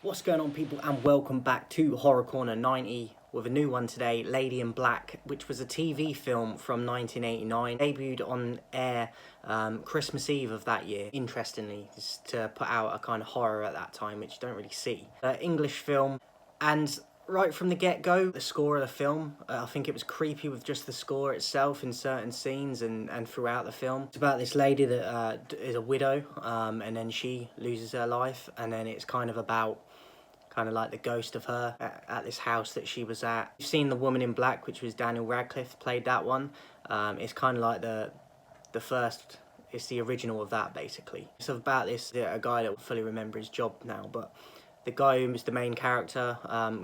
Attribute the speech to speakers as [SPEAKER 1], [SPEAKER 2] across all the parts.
[SPEAKER 1] What's going on, people, and welcome back to Horror Corner 90 with a new one today, Lady in Black, which was a TV film from 1989, debuted on air Christmas Eve of that year. Interestingly, just to put out a kind of horror at that time, which you don't really see. English film, and right from the get-go, the score of the film, I think it was creepy with just the score itself in certain scenes and throughout the film. It's about this lady that is a widow, and then she loses her life, and then it's kind of about like the ghost of her at this house that she was at. You've seen The Woman in Black, which was Daniel Radcliffe played that one. It's kind of like the first, it's the original of that, basically. It's about this, a guy that will fully remember his job now, but the guy who was the main character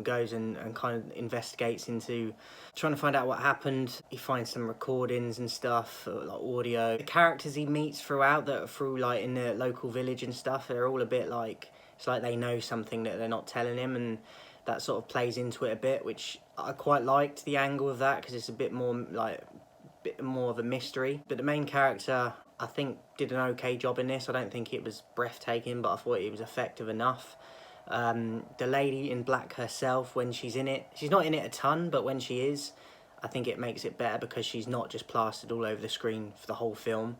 [SPEAKER 1] goes and kind of investigates into trying to find out what happened. He finds some recordings and stuff, like audio. The characters he meets throughout that are through like in the local village and stuff, they're all a bit like, it's like they know something that they're not telling him, and that sort of plays into it a bit, which I quite liked the angle of that because it's a bit more of a mystery. But the main character, I think, did an okay job in this. I don't think it was breathtaking, but I thought it was effective enough. The lady in black herself, when she's in it, she's not in it a ton, but when she is, I think it makes it better because she's not just plastered all over the screen for the whole film.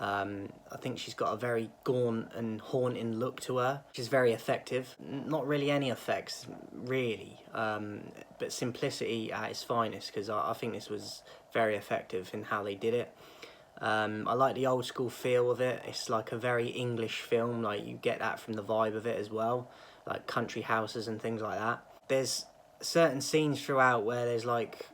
[SPEAKER 1] I think she's got a very gaunt and haunting look to her, which is very effective. Not really any effects, really, but simplicity at its finest, because I think this was very effective in how they did it. I like the old school feel of it. It's like a very English film, like you get that from the vibe of it as well, like country houses and things like that. There's certain scenes throughout where there's like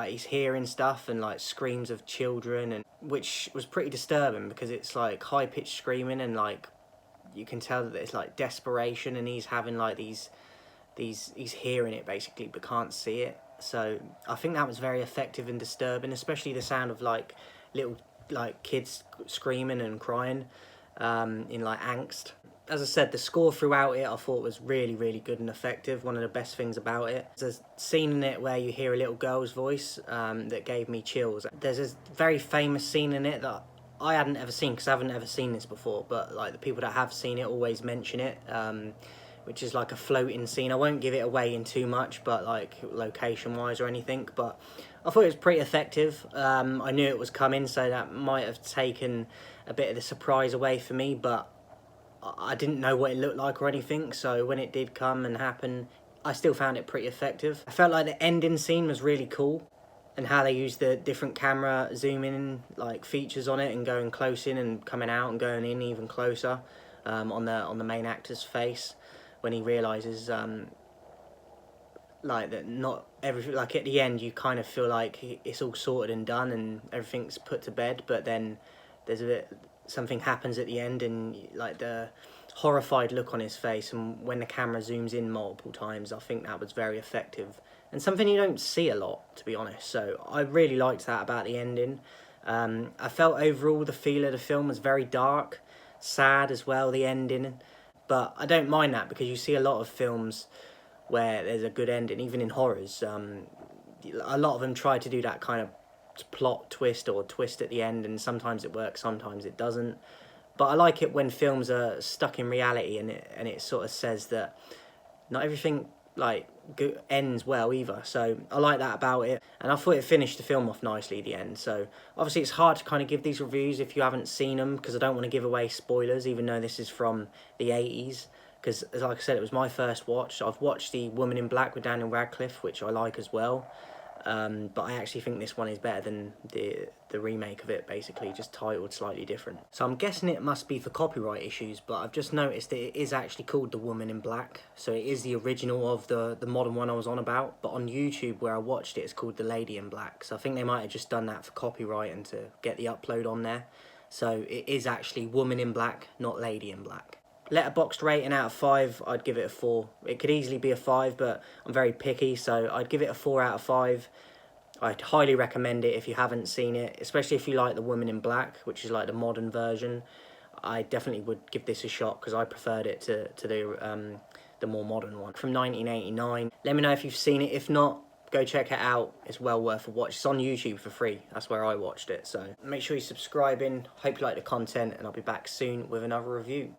[SPEAKER 1] he's hearing stuff and like screams of children, and which was pretty disturbing because it's like high-pitched screaming, and like you can tell that it's like desperation, and he's having like these he's hearing it basically but can't see it. So I think that was very effective and disturbing, especially the sound of like little like kids screaming and crying in like angst. As I said, the score throughout it I thought was really, really good and effective. One of the best things about it. There's a scene in it where you hear a little girl's voice that gave me chills. There's a very famous scene in it that I hadn't ever seen because I haven't ever seen this before, but like the people that have seen it always mention it, which is like a floating scene. I won't give it away in too much, but like location wise or anything, but I thought it was pretty effective. I knew it was coming, so that might have taken a bit of the surprise away for me, but I didn't know what it looked like or anything, so when it did come and happen, I still found it pretty effective. I felt like the ending scene was really cool, and how they used the different camera zoom in like features on it and going close in and coming out and going in even closer on the main actor's face when he realizes like that not everything, like at the end you kind of feel like it's all sorted and done and everything's put to bed, but then there's a bit, something happens at the end, and like the horrified look on his face, and when the camera zooms in multiple times, I think that was very effective and something you don't see a lot, to be honest. So I really liked that about the ending. I felt overall the feel of the film was very dark, sad as well, the ending, but I don't mind that because you see a lot of films where there's a good ending, even in horrors. A lot of them try to do that kind of plot twist or twist at the end, and sometimes it works, sometimes it doesn't. But I like it when films are stuck in reality, and it sort of says that not everything like ends well either. So I like that about it, and I thought it finished the film off nicely at the end. So obviously it's hard to kind of give these reviews if you haven't seen them, because I don't want to give away spoilers, even though this is from the 80s. Because, like I said, it was my first watch. I've watched The Woman in Black with Daniel Radcliffe, which I like as well. But I actually think this one is better than the remake of it, basically, just titled slightly different. So I'm guessing it must be for copyright issues, but I've just noticed that it is actually called The Woman in Black. So it is the original of the modern one I was on about. But on YouTube, where I watched it, it's called The Lady in Black. So I think they might have just done that for copyright and to get the upload on there. So it is actually Woman in Black, not Lady in Black. Letterboxd rating out of 5, I'd give it a 4. It could easily be a 5, but I'm very picky, so I'd give it a 4 out of 5. I'd highly recommend it if you haven't seen it, especially if you like The Woman in Black, which is like the modern version. I definitely would give this a shot because I preferred it to the more modern one from 1989. Let me know if you've seen it. If not, go check it out. It's well worth a watch. It's on YouTube for free. That's where I watched it. So make sure you're subscribing. Hope you like the content, and I'll be back soon with another review.